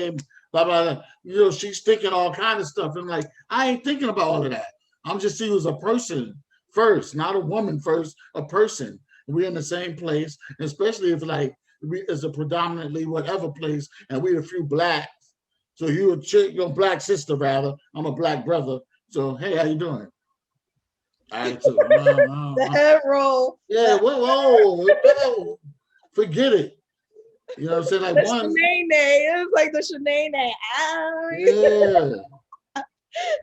name, blah, blah, blah. You know, she's thinking all kind of stuff. And like, I ain't thinking about all of that. I'm just seeing you as a person first, not a woman first, a person. We're in the same place, especially if like it's a predominantly whatever place, and we're a few blacks. So you a chick, you're a black sister rather. I'm a black brother. So hey, how you doing? Attitude. The head roll. Yeah, whoa, forget it. You know what I'm saying? Like The one, Shanae. It was like the Shanae. yeah.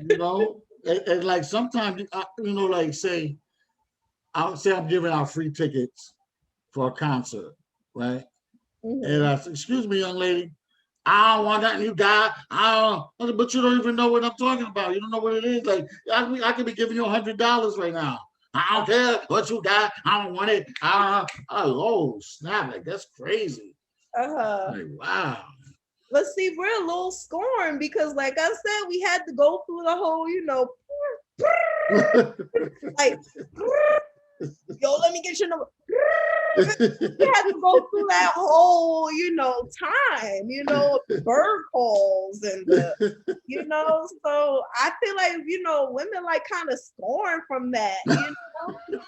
You know, and like sometimes, you know, like say, I'll say I'm giving out free tickets for a concert, right? And I said, excuse me, young lady, I don't want nothing you got. I don't, but you don't even know what I'm talking about. You don't know what it is. Like I could be giving you $100 right now. I don't care what you got. I don't want it. Oh snap! Like that's crazy. Like wow. But see, we're a little scorned because, like I said, we had to go through the whole, you know, like, yo, let me get your number. We had to go through that whole, you know, time, you know, bird calls and, you know, so I feel like, you know, women like kind of scorn from that, you know.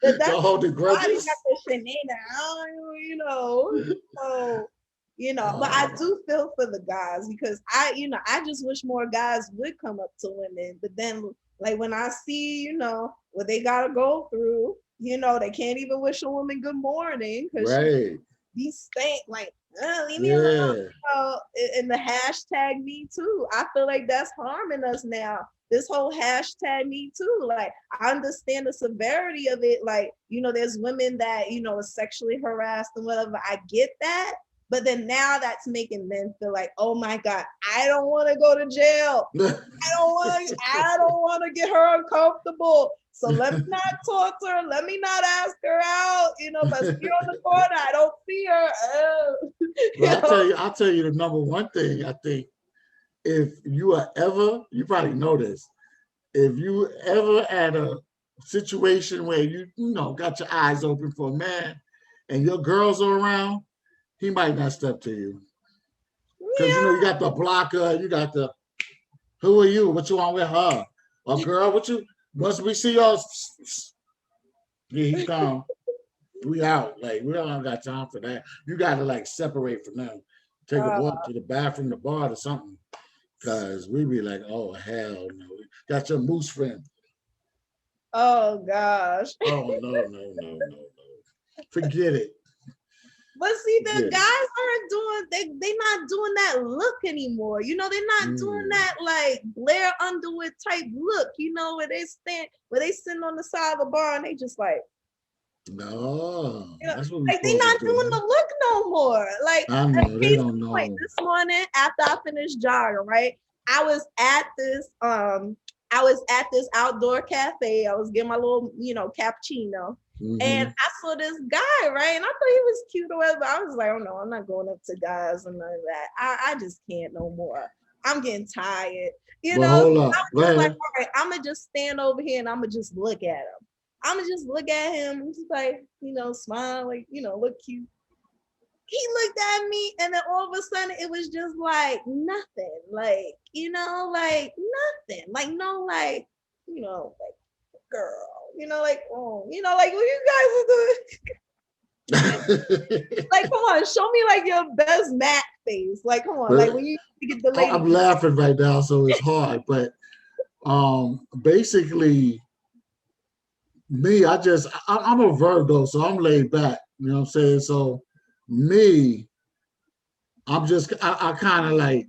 That's the grudges. You know, so. You know, but I do feel for the guys because I just wish more guys would come up to women. But then, like when I see, you know, what they gotta go through, you know, they can't even wish a woman good morning because she be stank like, leave me alone. You know, and the hashtag me too. I feel like that's harming us now. This whole hashtag me too. Like I understand the severity of it. Like, you know, there's women that, you know, are sexually harassed and whatever. I get that. But then now that's making men feel like, oh my God, I don't want to go to jail. I don't want to get her uncomfortable. So let me not talk to her. Let me not ask her out. You know, if I see her on the corner, I don't see her. Well, I'll tell you the number one thing. I think if you are ever, you probably know this, if you ever had a situation where you know got your eyes open for a man and your girls are around, he might not step to you. Because, you know, you got the blocker, you got the, who are you? What you want with her? Or girl, what you, once we see us, yeah, he's gone. We out. Like, we don't got time for that. You got to, like, separate from them. Take a walk to the bathroom, the bar, or something. Because we be like, oh, hell no. Got your moose friend. Oh, gosh. Oh, no. Forget it. But see, the guys aren't doing, they're not doing that look anymore. You know, they're not doing that like Blair Underwood type look, you know, where they sitting on the side of the bar and they just like, no, you know, like they're not doing the look no more. Like I know, they don't know. Like this morning after I finished jogging, right? I was at this outdoor cafe. I was getting my little, you know, cappuccino. And I saw this guy, right? And I thought he was cute or whatever. I was like, oh no, I'm not going up to guys and none of that. I just can't no more. I'm getting tired. You know, hold up. I was just like, all right, I'm gonna just stand over here and I'm gonna just look at him. I'm gonna just look at him and just like, you know, smile, like, you know, look cute. He looked at me and then all of a sudden it was just like nothing. Like, you know, like nothing. Like no, like, you know, like girl. You know, like, oh, you know, like what you guys are doing. Like, come on, show me like your best Mac face. Like, come on, like when you get the lady. I'm laughing right now, so it's hard. But basically, me, I'm a Virgo, so I'm laid back. You know what I'm saying? So me, I kind of like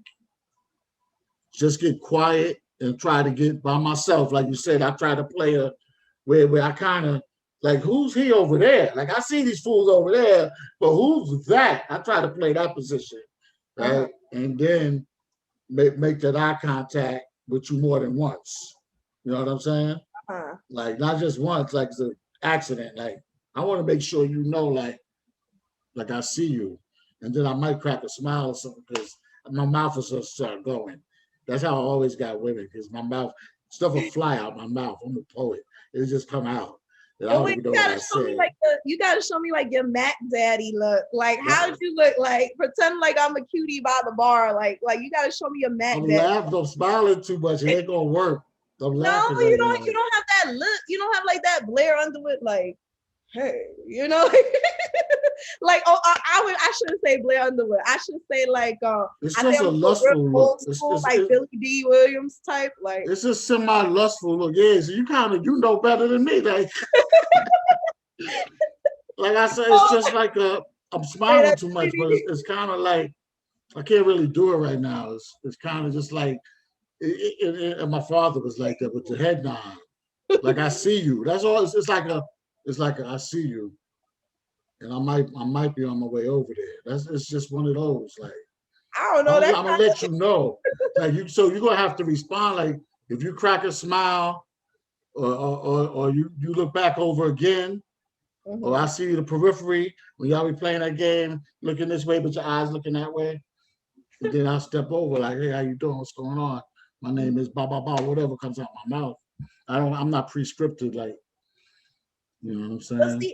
just get quiet and try to get by myself. Like you said, I try to play a where I kind of like, who's he over there? Like I see these fools over there, but who's that? I try to play that position, right? And then make that eye contact with you more than once. You know what I'm saying? Like not just once, like it's an accident. Like I want to make sure you know, like I see you, and then I might crack a smile or something because my mouth will just start going. That's how I always got women because my mouth stuff will fly out my mouth. I'm a poet. It'll just come out. And I But don't wait, even know what I said. you gotta show me like your Mac Daddy look. Like, Yeah. how'd you look? Like, pretend like I'm a cutie by the bar. Like you gotta show me your Mac I'm Daddy. laughing, I'm smiling too much. It ain't gonna work. I'm No, laughing you right don't. now. You don't have that look. You don't have like that Blair Underwood. Like, hey, you know, like I shouldn't say Blair Underwood. I should say like It's I just think a I'm lustful real old look. school, like Billy D. Williams type. Like, It's a semi-lustful look. Yeah, so you know better than me. Like I said, it's just like I'm smiling too much, but it's kind of like I can't really do it right now. It's kind of just like, and my father was like that with the head nod. Like I see you. That's all. It's like I see you, and I might be on my way over there. It's just one of those. Like I don't know. I'm gonna let you know. Like so you're gonna have to respond. Like if you crack a smile, or you look back over again. Or I see the periphery when y'all be playing that game, looking this way, but your eyes looking that way. And then I'll step over like, hey, how you doing? What's going on? My name is blah, blah, blah, whatever comes out my mouth. I'm not prescripted, like, you know what I'm saying?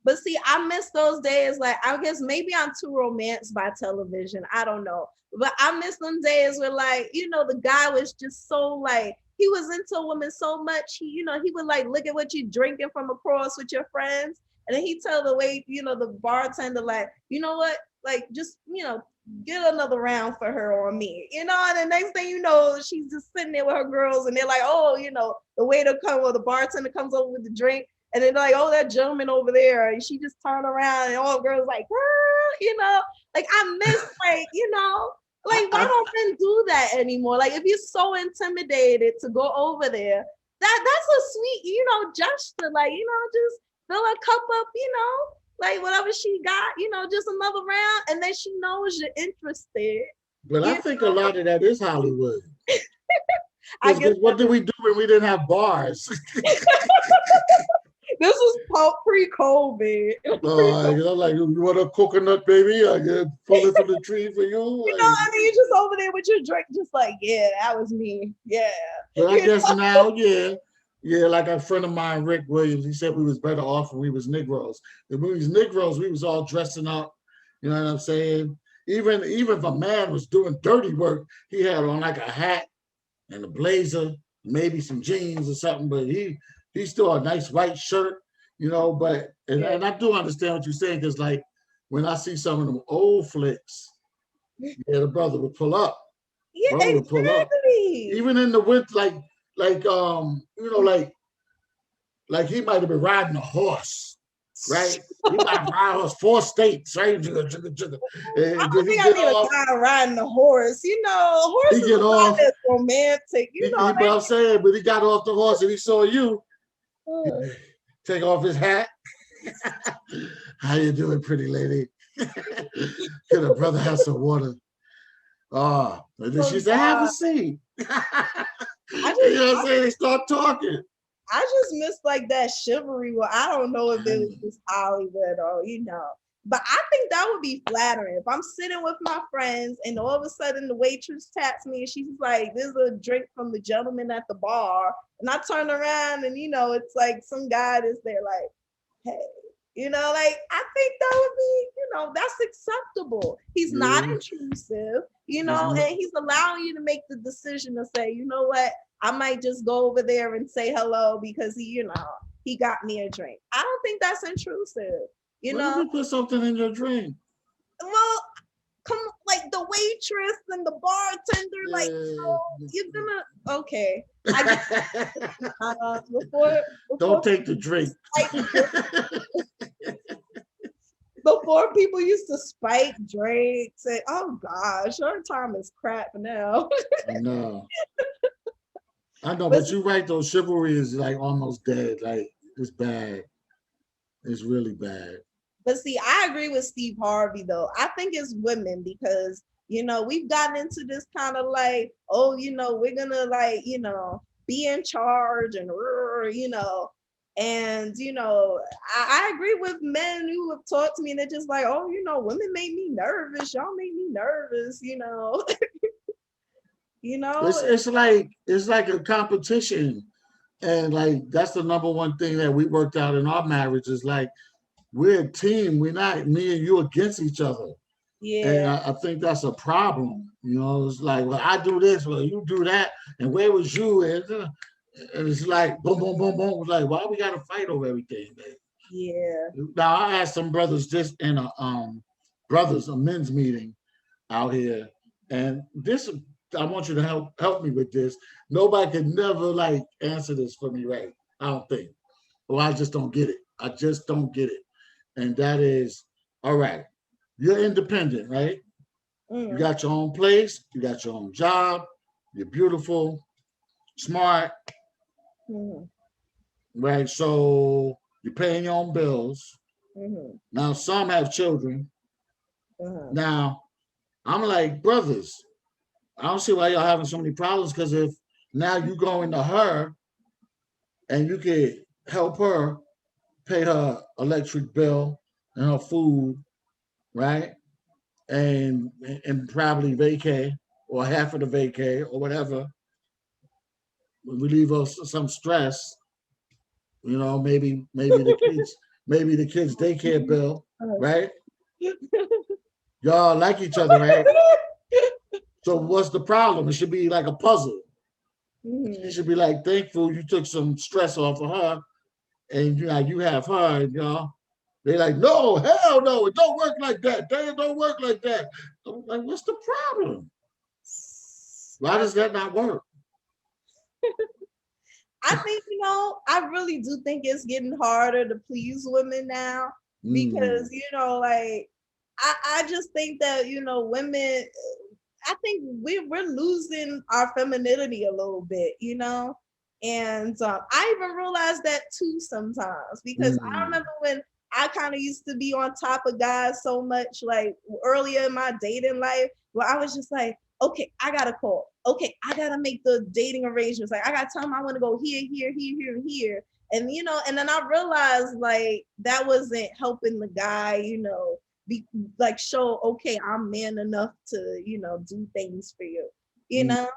But see, I miss those days. Like, I guess maybe I'm too romanced by television. I don't know. But I miss them days where, like, you know, the guy was just so like, he was into a woman so much. He would like look at what you drinking from across with your friends. And then he tell the wait, the bartender, like, you know what? Like, just, get another round for her or me, and the next thing you know, she's just sitting there with her girls and they're like, oh, the waiter comes or the bartender comes over with the drink. And then like, oh, that gentleman over there, and she just turned around and all the girls like, like I miss like, like why don't men do that anymore? Like if you're so intimidated to go over there, that's a sweet, gesture. Like, just fill a cup up, like whatever she got, just another round, and then she knows you're interested. But I think a lot of that is Hollywood. I guess what did we do when we didn't have bars? This was pre-COVID. Like, you want a coconut, baby? I get pull it from the tree for you. I mean, you're just over there with your drink, just like, yeah, that was me. Yeah. But I guess now, yeah, like a friend of mine, Rick Williams, he said we was better off when we was Negroes. When we was Negroes, we was all dressing up. You know what I'm saying? Even if a man was doing dirty work, he had on like a hat and a blazer, maybe some jeans or something, but he still a nice white shirt, but and I do understand what you're saying, because like when I see some of them old flicks, the brother would pull up. Yeah, brother exactly. Would pull up. Even in the winter, like he might have been riding a horse, right? He might ride a horse 4 states, right? I don't think I need a guy riding a horse. Horses he get off. Is romantic. But I'm saying, but he got off the horse and he saw you. Take off his hat. How you doing, pretty lady? Can a brother have some water? Oh, and then she said, have a seat. You know what I'm saying? They start talking. I just miss like that chivalry. Well, I don't know if it was just Hollywood or, but I think that would be flattering. If I'm sitting with my friends and all of a sudden the waitress taps me and she's like, there's a drink from the gentleman at the bar. And I turn around and, it's like some guy that's there like, hey, like I think that would be, that's acceptable. He's not intrusive, and he's allowing you to make the decision to say, you know what, I might just go over there and say hello because he got me a drink. I don't think that's intrusive. Why did you put something in your drink? Well, come like the waitress and the bartender, like you're gonna okay. Before don't take the drink. Before people used to spike drinks and oh gosh, our time is crap now. No. I know, but you're right though. Chivalry is like almost dead. Like it's bad. It's really bad. But see, I agree with Steve Harvey though. I think it's women because we've gotten into this kind of like, oh, we're gonna like, be in charge and and I agree with men who have talked to me and they're just like, oh, women make me nervous. Y'all make me nervous, It's like a competition. And like that's the number one thing that we worked out in our marriage is like we're a team. We're not me and you against each other. And Yeah. I think that's a problem. You know, it's like, well, I do this, well, you do that, and where was you? And it's like boom, boom, boom, boom. It's like, why we gotta fight over everything, man? Yeah. Now I asked some brothers just in a men's meeting out here, and this I want you to help me with this. Nobody can never like answer this for me, right? I don't think. Or I just don't get it. I just don't get it. And that is, all right, you're independent, right? You Mm. got your own place, you got your own job, you're beautiful, smart, Mm. right? So you're paying your own bills. Mm. Now some have children. Mm. Now I'm like, brothers, I don't see why y'all having so many problems because if now you go into her and you can help her pay her electric bill and her food, right? And probably vacay or half of the vacay or whatever, relieve us some stress. You know, maybe the kids daycare bill, right? Y'all like each other, right? So what's the problem? It should be like a puzzle. You Mm. should be like thankful you took some stress off of her, and you have her, and y'all. They're like, no, hell no, it don't work like that. It don't work like that. I'm like, what's the problem? Why I does that not work? I think, I really do think it's getting harder to please women now because, Mm, like, I just think that, women, I think we're losing our femininity a little bit, and I even realized that too sometimes because I mm, remember when I kind of used to be on top of guys so much, like earlier in my dating life, where I was just like, okay, I gotta call. Okay, I gotta make the dating arrangements. Like I gotta tell him I want to go here, here, here, here, here. And and then I realized like that wasn't helping the guy, be like show, okay, I'm man enough to, do things for you, you mm, know.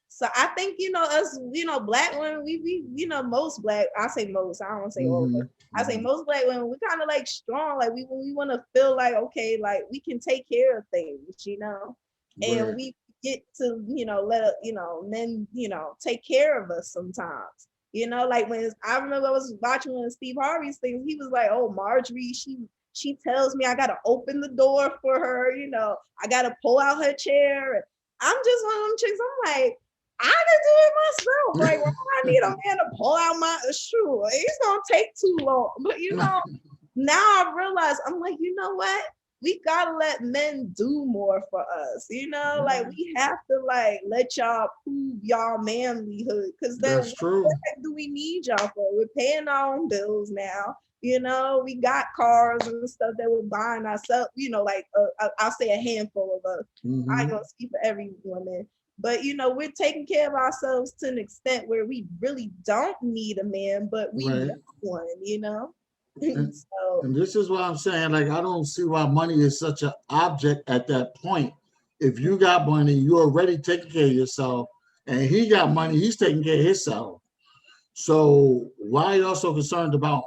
So I think, us, black women, we, most black, I say most, I don't say all, but mm, I say mm, most black women, we kind of like strong, like we want to feel like, okay, like we can take care of things, and right. we get to, let, men, take care of us sometimes. Like when I remember I was watching one of Steve Harvey's things, he was like, "Oh, Marjorie, she tells me I gotta open the door for her, I gotta pull out her chair." I'm just one of them chicks. I'm like, I can do it myself. Like, why do I need a man to pull out my shoe? It's gonna take too long. But now I realize I'm like, you know what? We gotta let men do more for us. Like we have to like let y'all prove y'all manlyhood. Cause then That's what the true. heck do we need y'all for? We're paying our own bills now. We got cars and stuff that we're buying ourselves. Like I'll say a handful of us. I ain't Hmm. gonna speak for every woman, but we're taking care of ourselves to an extent where we really don't need a man, but we Right. want one. And, So and this is what I'm saying. Like, I don't see why money is such an object at that point. If you got money, you're already taking care of yourself. And he got money, he's taking care of himself. So why are y'all so concerned about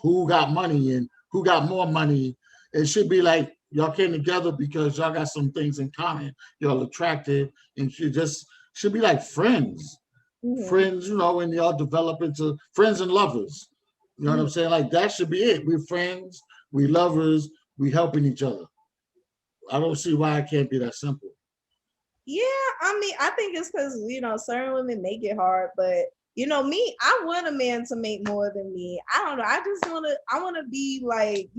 who got money and who got more money? It should be like y'all came together because y'all got some things in common. Y'all attracted and you just should be like friends. mhm, Friends, when y'all develop into friends and lovers. You know what I'm mhm. saying? Like that should be it. We're friends, we lovers, we helping each other. I don't see why it can't be that simple. Yeah, I mean, I think it's because certain women make it hard, but me, I want a man to make more than me. I don't know. I want to be like,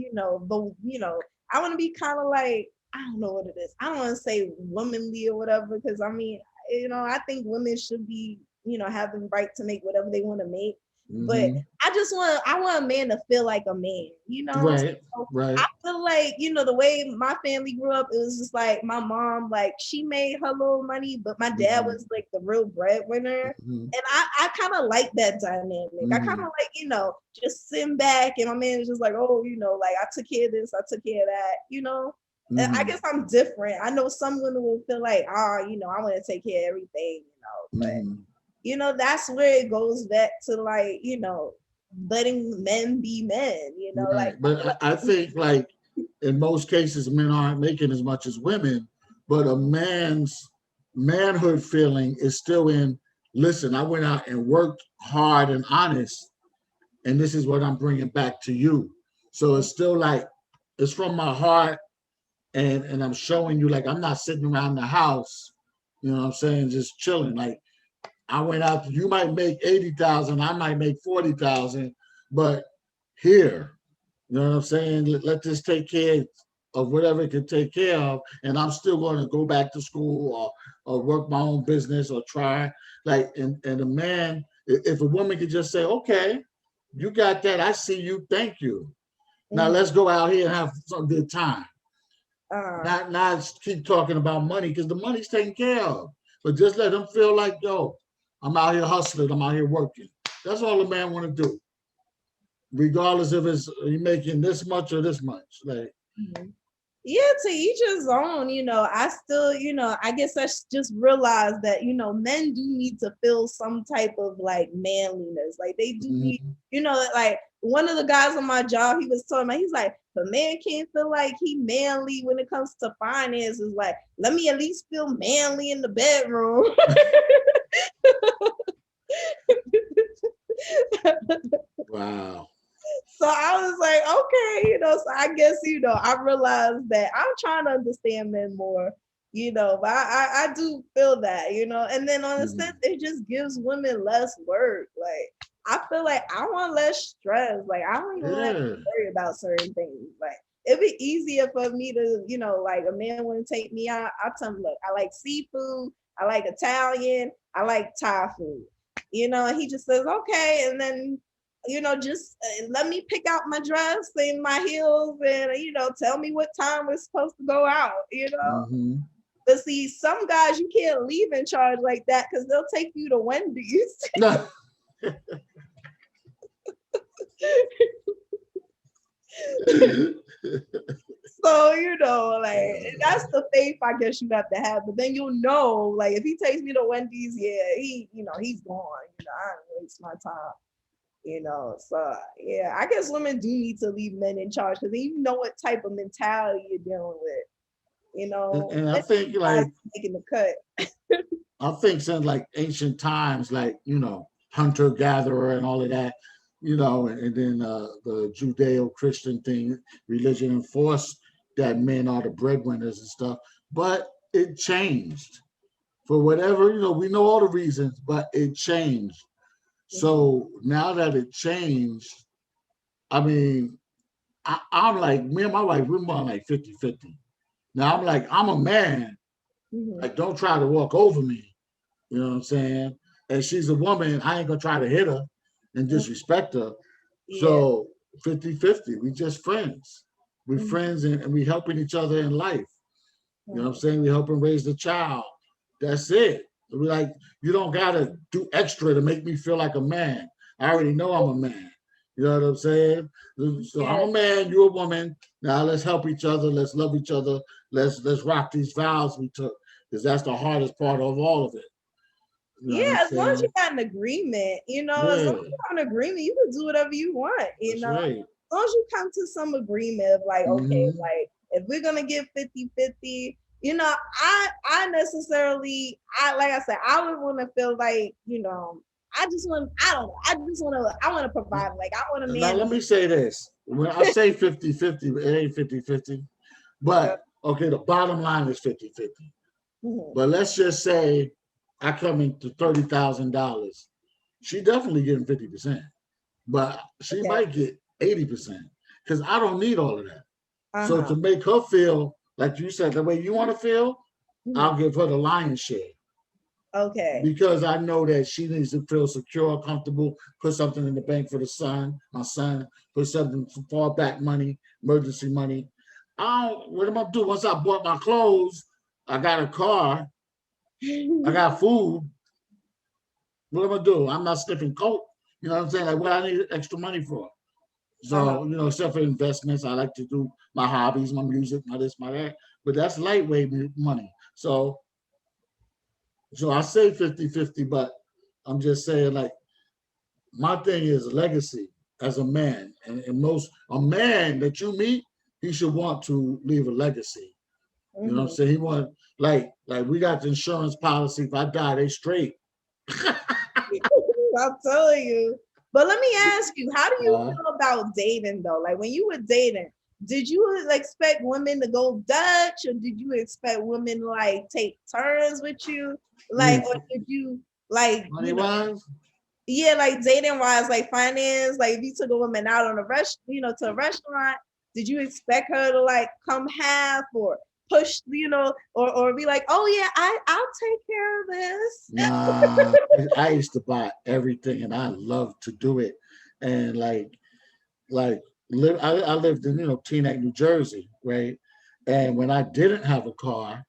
I want to be kind of like, I don't know what it is. I don't want to say womanly or whatever, because I mean, I think women should be, have the right to make whatever they want to make. But Hmm. I want a man to feel like a man. Right, So I right. feel like, the way my family grew up, it was just like my mom, like she made her little money, but my dad Hmm. was like the real breadwinner. Hmm. And I kind of like that dynamic. I kind of Hmm. like, just sitting back and my man is just like, oh, like I took care of this, I took care of that. And I Hmm. guess I'm different. I know some women will feel like, I want to take care of everything, but Hmm. that's where it goes back to like, letting men be men, Right. like But I think like in most cases, men aren't making as much as women, but a man's manhood feeling is still in, listen, I went out and worked hard and honest, and this is what I'm bringing back to you. So it's still like, it's from my heart, and I'm showing you, like, I'm not sitting around the house, you know what I'm saying, just chilling. Like, I went out, you might make 80,000, I might make 40,000, but here, you know what I'm saying? Let this take care of whatever it can take care of, and I'm still going to go back to school or work my own business or try. Like, and a man, if a woman could just say, okay, you got that, I see you, thank you. Now let's go out here and have some good time. uh, Not keep talking about money because the money's taken care of. But just let them feel like, yo, I'm out here hustling, I'm out here working. That's all a man want to do, regardless if it's you making this much or this much. Like, yeah, to each his own, I still, I guess just realized that, men do need to feel some type of like manliness. Like they do need, like one of the guys on my job, he was talking about, he's like, the man can't feel like he manly when it comes to finances. Like, let me at least feel manly in the bedroom. wow. So I was like, okay, so I guess, I realized that I'm trying to understand men more, but I do feel that, and then on a sense, it just gives women less work. Like, I feel like I want less stress. Like, I don't even like to worry about certain things. Like, it'd be easier for me to, like a man wouldn't take me out. I tell him, look, I like seafood, I like Italian, I like Thai food, and he just says, okay. And then just let me pick out my dress and my heels and, tell me what time we're supposed to go out, But see, some guys you can't leave in charge like that because they'll take you to Wendy's. No. So, like that's the faith I guess you have to have. But then like if he takes me to Wendy's, yeah, he's gone. I don't waste my time. So yeah, I guess women do need to leave men in charge because you know what type of mentality you're dealing with. And I think like making the cut. I think since like ancient times, like hunter gatherer and all of that, and then the Judeo-Christian thing, religion enforced that men are the breadwinners and stuff, but it changed for whatever we know all the reasons, but it changed. So now that it changed, I mean, I'm like, me and my wife, we're more like 50-50. Now I'm like, I'm a man. Like, don't try to walk over me. You know what I'm saying? And she's a woman, I ain't gonna try to hit her and disrespect her. Yeah. So 50-50, we just friends. We're friends and we helping each other in life. You know what I'm saying? We helping raise the child. That's it. We're like, you don't gotta do extra to make me feel like a man. I already know I'm a man. You know what I'm saying? So I'm a man, you're a woman. Now let's help each other. Let's love each other. Let's rock these vows we took, because that's the hardest part of all of it. As long as you got an agreement, as long as you have an agreement, you can do whatever you want, That's right. As long as you come to some agreement of like, okay, like if we're gonna give 50-50, I necessarily, like I said, I would want to feel like, I just want to provide, like I want a man. Now let me say this. When I say 50-50, it ain't 50-50. But okay, the bottom line is 50-50. But let's just say I come into $30,000. She definitely getting 50%, but she might get 80% because I don't need all of that. So to make her feel like you said the way you want to feel, I'll give her the lion's share. Okay. Because I know that she needs to feel secure, comfortable, put something in the bank for my son, put something for fallback money, emergency money. What am I do? Once I bought my clothes, I got a car, I got food. What am I do? I'm not sniffing coke. You know what I'm saying? Like, what I need extra money for? So, except for investments, I like to do my hobbies, my music, my this, my that. But that's lightweight money. So I say 50-50, but I'm just saying, like, my thing is legacy as a man, and most a man that you meet, he should want to leave a legacy. You know what I'm Mm-hmm. saying? He want like we got the insurance policy. If I die, they straight. I'm telling you. But let me ask you, how do you Uh, feel about dating though? Like when you were dating, did you expect women to go Dutch or did you expect women to like take turns with you? you Like, mean or did you like, money wise? yeah, like dating wise, like finance, like if you took a woman out on a to a restaurant, did you expect her to like come half or push, or be like, oh yeah, I'll take care of this. Nah, I used to buy everything, and I love to do it. And like I lived in Teaneck, New Jersey, right? And when I didn't have a car,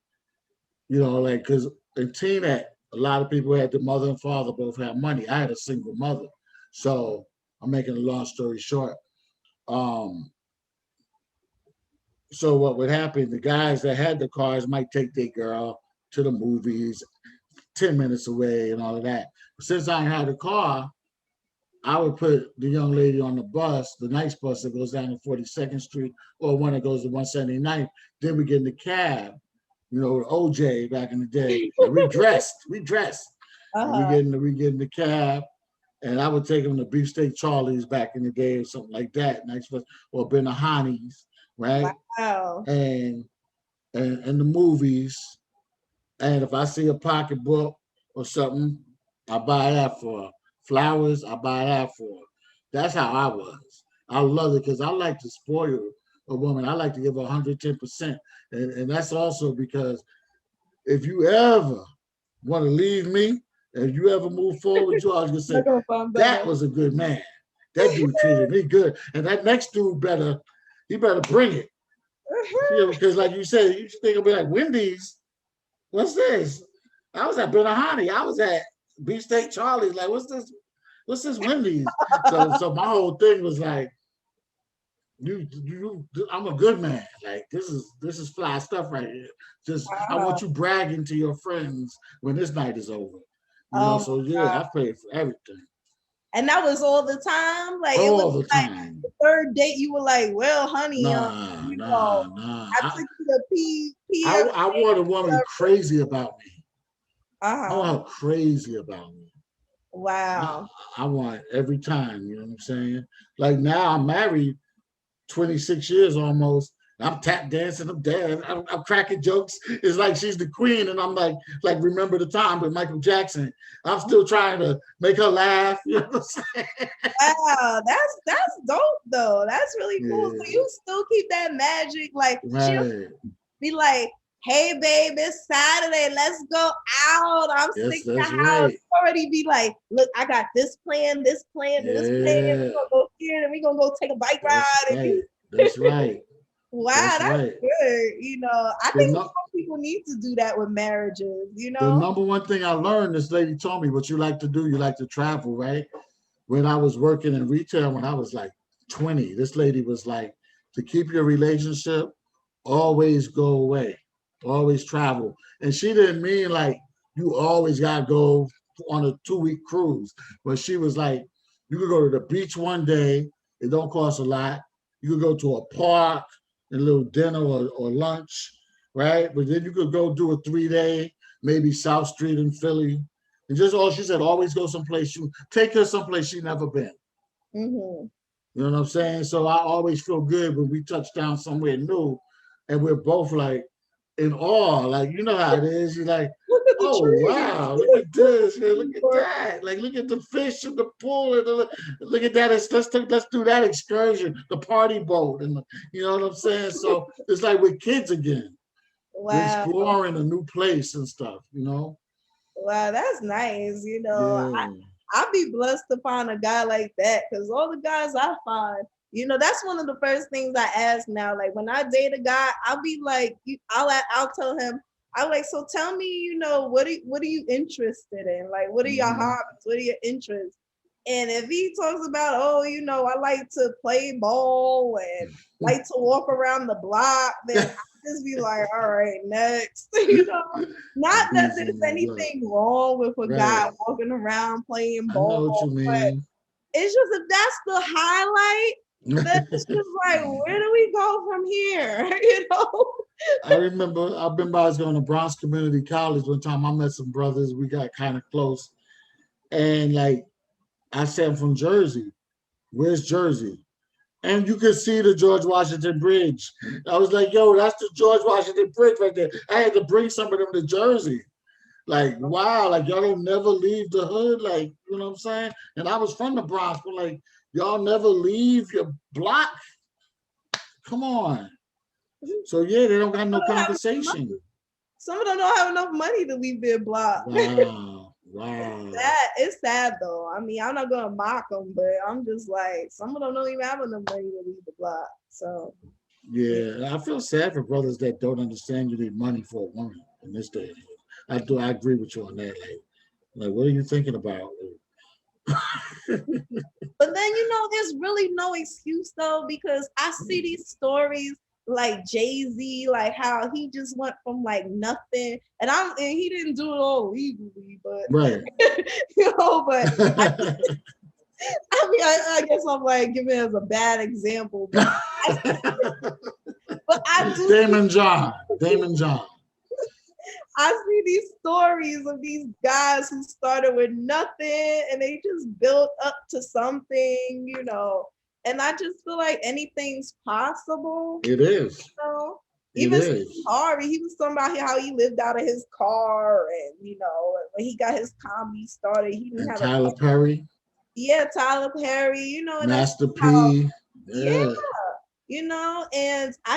like because in Teaneck, a lot of people had the mother and father both had money. I had a single mother, so I'm making a long story short. Um, so what would happen? The guys that had the cars might take their girl to the movies, 10 minutes away, and all of that. But since I had a car, I would put the young lady on the bus, the nice bus that goes down to 42nd Street, or one that goes to 179th. Then we get in the cab, with OJ back in the day, and we dressed, and Uh-huh. we get in the cab, and I would take them to Beefsteak Charlie's back in the day or something like that, nice bus, or Benihani's, right? Wow. And and the movies, and if I see a pocketbook or something, I buy that for her. Flowers, I buy that for her. That's how I was. I love it because I like to spoil a woman. I like to give her 110%. And that's also because if you ever want to leave me, if you ever move forward, you always gonna They're say, gonna find that better. was a good man. That dude treated me good. And that next dude he better bring it. Because like you said, you think it'll be like Wendy's. What's this? I was at Benihani. I was at Beefsteak Charlie's. Like, what's this? What's this Wendy's? So my whole thing was like, I'm a good man. Like this is fly stuff right here. Just I Wow. want you bragging to your friends when this night is over. Oh So my yeah, God. I paid for everything And that was all the time. Like it was all the like time. the third date, you were like, well, honey, Nah, nah, nah. I took you to I want a woman crazy about me. I want Uh-huh. her crazy about me. I, Wow. I want every time, you know what I'm saying? Like now I'm married 26 years almost. I'm tap dancing, I'm dancing, I'm cracking jokes. It's like she's the queen, and I'm like remember the time with Michael Jackson. I'm still trying to make her laugh. You know what I'm saying? Wow, that's dope though. That's really cool. So Yeah, you still keep that magic. Like she'll right. be like, "Hey, babe, it's Saturday. Let's go out. I'm sick Yes, of the that's house." right. You already be like, "Look, I got this plan, this plan, and this plan. Yeah, We're gonna go here, and we're gonna go take a bike that's ride." And right. you, That's right. wow, That's that's right. good. I The, think no, more people need to do that with marriages. the number one thing I learned, this lady told me, what you like to do, you like to travel, right? When I was working in retail when I was like 20, this lady was like, to keep your relationship, always go away, always travel. And she didn't mean like you always gotta go on a 2-week cruise, but she was like, you could go to the beach one day, it don't cost a lot. You could go to a park, a little dinner or lunch, right? But then you could go do a 3-day, maybe South Street in Philly, and just all she said, always go someplace you take her someplace she never been. Mm-hmm. You know what I'm saying? So I always feel good when we touch down somewhere new and we're both like in awe. Like, you know how it is. You're like, Look at the oh trees. wow, look at this, man, look at that. Like look at the fish in the pool and look at that. Let's do that excursion, the party boat, and you know what I'm saying? So it's like we're kids again. We're Wow. exploring a new place and stuff. Wow, that's nice. Yeah. I'd be blessed to find a guy like that because all the guys I find, that's one of the first things I ask now. Like when I date a guy, I'll be like, I'll tell him, I'm like, so tell me, what are you interested in? Like, what are your Mhm. hobbies? What are your interests? And if he talks about, oh, I like to play ball and like to walk around the block, then just be like, all right, next. You know, not that there's anything wrong with a guy walking around playing I know what ball, you but mean. it's just if that's the highlight, then it's just like, where do we go from here? You know? I remember I was going to Bronx Community College one time. I met some brothers. We got kind of close. And like I said, I'm from Jersey. Where's Jersey? And you could see the George Washington Bridge. I was like, yo, that's the George Washington Bridge right there. I had to bring some of them to Jersey. Like, wow, like y'all don't never leave the hood. Like, you know what I'm saying? And I was from the Bronx, but like, y'all never leave your block. Come on. So yeah, they don't got no conversation. Some of them don't have enough money to leave their block. Wow. Wow. It's sad though. I mean, I'm not gonna mock them, but I'm just like, some of them don't even have enough money to leave the block. So yeah, I feel sad for brothers that don't understand you need money for a woman in this day and age. I do. I agree with you on that. Like what are you thinking about? But then there's really no excuse though, because I see these stories like Jay-Z, like how he just went from like nothing, and he didn't do it all legally, but right. but I mean, I guess I'm like giving it as a bad example, but I do. Damon John. I see these stories of these guys who started with nothing and they just built up to something, and I just feel like anything's possible. It is. Even Harvey, he was talking about how he lived out of his car, and when he got his comedy started, he didn't have Tyler Perry. Yeah, Tyler Perry, and Master P. And I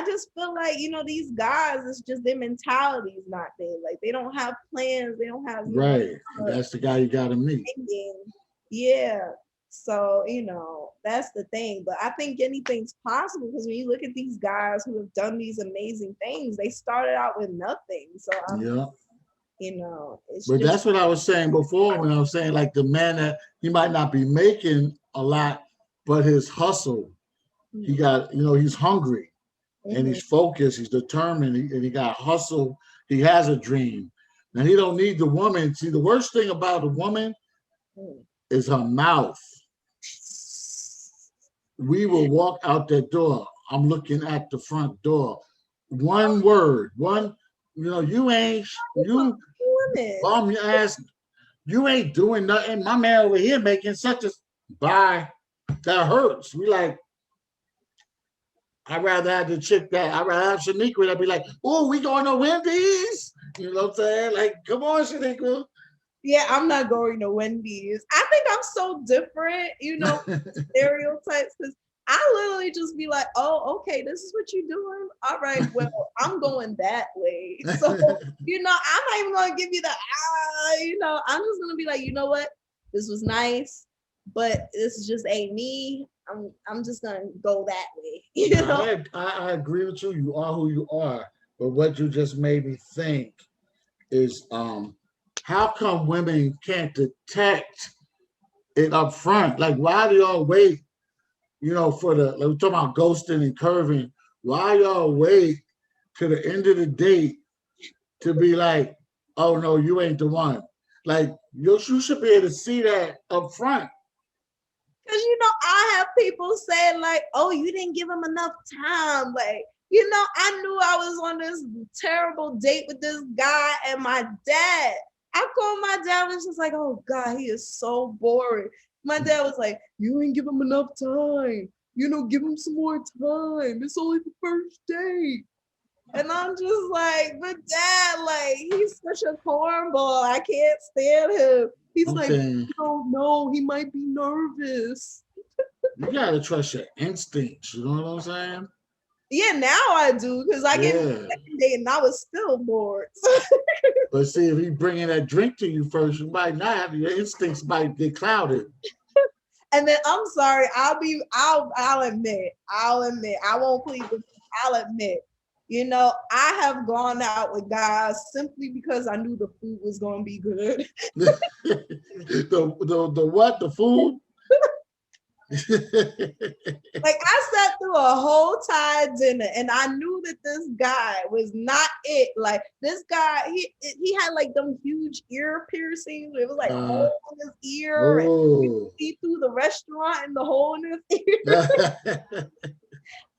just feel like, these guys, it's just their mentality is not there. Like they don't have plans, they don't have That's the guy you gotta meet. Yeah. So, that's the thing. But I think anything's possible because when you look at these guys who have done these amazing things, they started out with nothing. So but that's what I was saying before when I was saying like the man that he might not be making a lot, but his hustle, he got, he's hungry and he's focused, he's determined, and he got hustle. He has a dream. Now he don't need the woman. See, the worst thing about a woman is her mouth. We will walk out that door. I'm looking at the front door. One word, you ain't bum your ass. You ain't doing nothing. My man over here making such a bye. That hurts. We like, I'd rather have the chick I'd rather have Shaniqua that'd be like, oh, we going to Wendy's? You know what I'm saying? Like, come on, Shaniqua. Yeah, I'm not going to Wendy's. I think I'm so different, stereotypes, because I literally just be like, oh, okay, this is what you're doing. All right, well, I'm going that way. So, I'm not even going to give you the, I'm just going to be like, you know what? This was nice, but this just ain't me. I'm just going to go that way. I agree with you. You are who you are. But what you just made me think is, how come women can't detect it up front? Like, why do y'all wait, for like we're talking about ghosting and curving. Why y'all wait to the end of the date to be like, oh, no, you ain't the one? Like, you should be able to see that up front. Because, I have people saying like, oh, you didn't give him enough time. Like, I knew I was on this terrible date with this guy and my dad. I called my dad and was just like, oh God, he is so boring. My dad was like, you ain't give him enough time. Give him some more time. It's only the first date. And I'm just like, but dad, like, he's such a cornball. I can't stand him. He's no, he might be nervous. You gotta trust your instincts, you know what I'm saying? Yeah, now I do, because I get the second day and I was still bored. But see, if he bringing that drink to you first, you might not. Your instincts might get clouded. And then I'm sorry, I'll admit, I won't plead with you. I'll admit, I have gone out with guys simply because I knew the food was going to be good. The what? The food? Like I sat through a whole Thai dinner and I knew that this guy was not it. Like this guy, he had like them huge ear piercings. It was like a hole in his ear and you Oh. could see through the restaurant and the hole in his ear.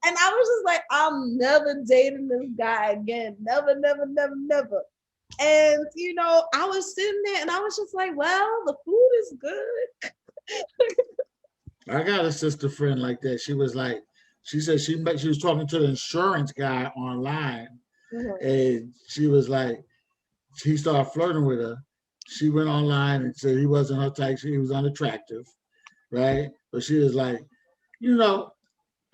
And I was just like, I'm never dating this guy again. Never, never, never, never. And you know, I was sitting there and I was just like, well, the food is good. I got a sister friend like that. She was like, she said she was talking to the insurance guy online, and she was like, he started flirting with her. She went online and said he wasn't her type. He was unattractive, right? But she was like, you know,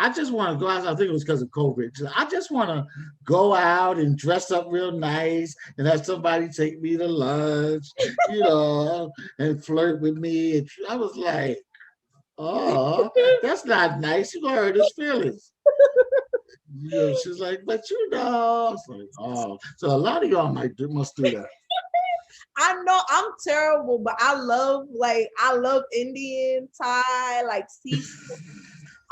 I just want to go out. I think it was because of COVID. I just want to go out and dress up real nice and have somebody take me to lunch, you know, and flirt with me. And I was like, oh, that's not nice. You're going to hurt his feelings. You know, she's like, but you know, it's like, oh, so a lot of y'all must do that. I know I'm terrible, but I love Indian, Thai, like seafood.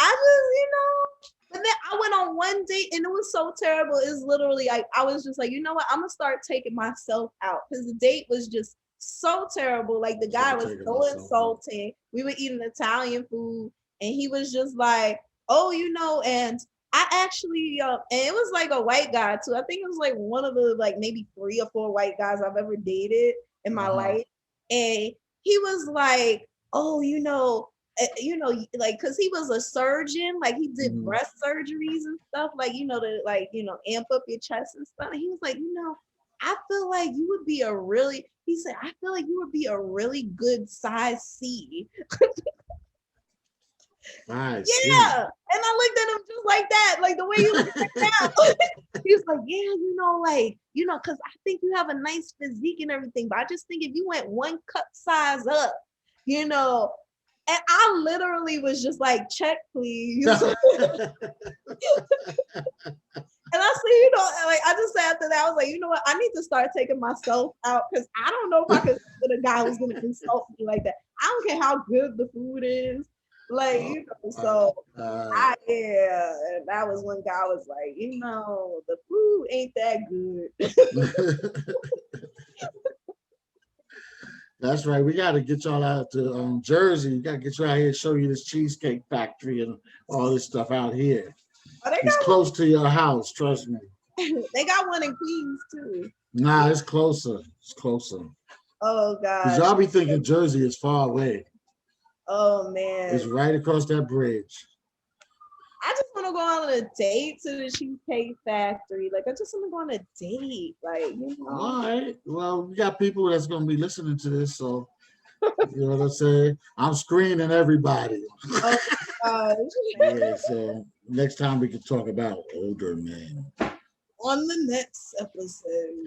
I just, you know, but then I went on one date and it was so terrible. It's literally like I was just like, you know what? I'm gonna start taking myself out because the date was just so terrible. Like the guy was so insulting. We were eating Italian food and he was just like, oh, you know, and I actually and it was like a white guy too. I think it was like one of the like maybe 3 or 4 white guys I've ever dated in my life. And he was like, oh, you know, like because he was a surgeon, like he did breast surgeries and stuff, like you know, to like amp up your chest and stuff. And he was like, you know, I feel like you would be a really, he said, I feel like you would be a really good size C. Right. Yeah. And I looked at him just like that, like the way you look at now. He was like, yeah, you know, like, you know, because I think you have a nice physique and everything, but I just think if you went 1 cup size up, you know. And I literally was just like, check, please. And I said, you know, like I just said after that, I was like, you know what? I need to start taking myself out because I don't know if I could see a guy who's gonna insult me like that. I don't care how good the food is. Like, you know, so and that was when God was like, you know, the food ain't that good. That's right. We got to get y'all out to Jersey. We got to get you out here and show you this cheesecake factory and all this stuff out here. It's close to your house, trust me. They got one in Queens too. Nah, it's closer. It's closer. Oh God. Because y'all be thinking Jersey is far away. Oh man. It's right across that bridge. I just want to go on a date to the Cheesecake Factory. Like, I just want to go on a date. Like, you know. All right. Well, we got people that's going to be listening to this. So, you know what I'm saying? I'm screening everybody. Oh, gosh. Yeah, so next time we can talk about older men. On the next episode.